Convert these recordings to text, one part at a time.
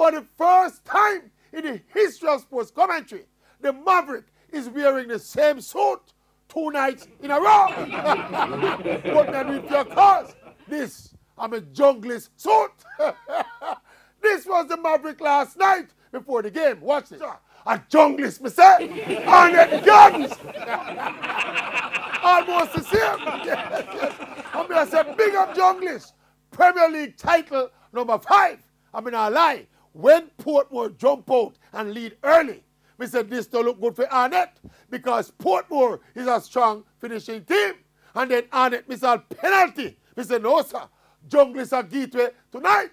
For the first time in the history of sports commentary, the Maverick is wearing the same suit 2 nights in a row. But then with your cause, this, I'm a junglist suit. This was the Maverick last night before the game. Watch this. A junglist, me say. Arnett Gardens. Almost the same. Yes, yes. I'm going to say big up junglist. Premier League title number 5. I mean, I lie. When Portmore jump out and lead early, we said this don't look good for Arnett because Portmore is a strong finishing team. And then Arnett missed a penalty. We said, no, sir. Junglist are gateway tonight.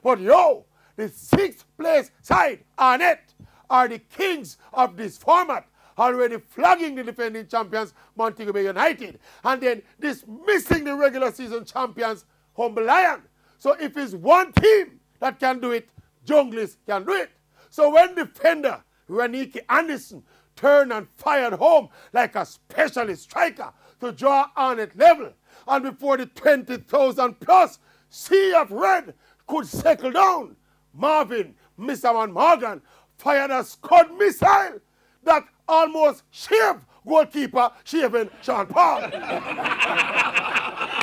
But yo, the 6th place side, Arnett, are the kings of this format, already flagging the defending champions, Montego Bay United, and then dismissing the regular season champions, Humble Lion. So if it's one team that can do it, Junglist can do it. So when defender Raniki Anderson turned and fired home like a specialist striker to draw Arnett level, and before the 20,000 plus sea of red could settle down, Marvin, Mr. Man Morgan, fired a Scud missile that almost shaved goalkeeper shaving Sean Paul.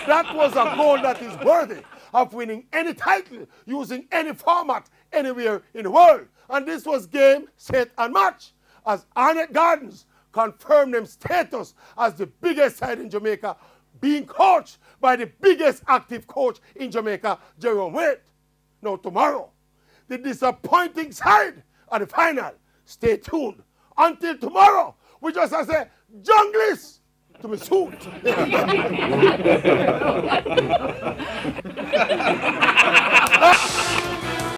That was a goal that is worthy of winning any title using any format anywhere in the world. And this was game, set, and match as Arnett Gardens confirmed them status as the biggest side in Jamaica, being coached by the biggest active coach in Jamaica, Jerome Wade. Now tomorrow, the disappointing side at the final. Stay tuned. Until tomorrow, we just have to say, junglist to me suit.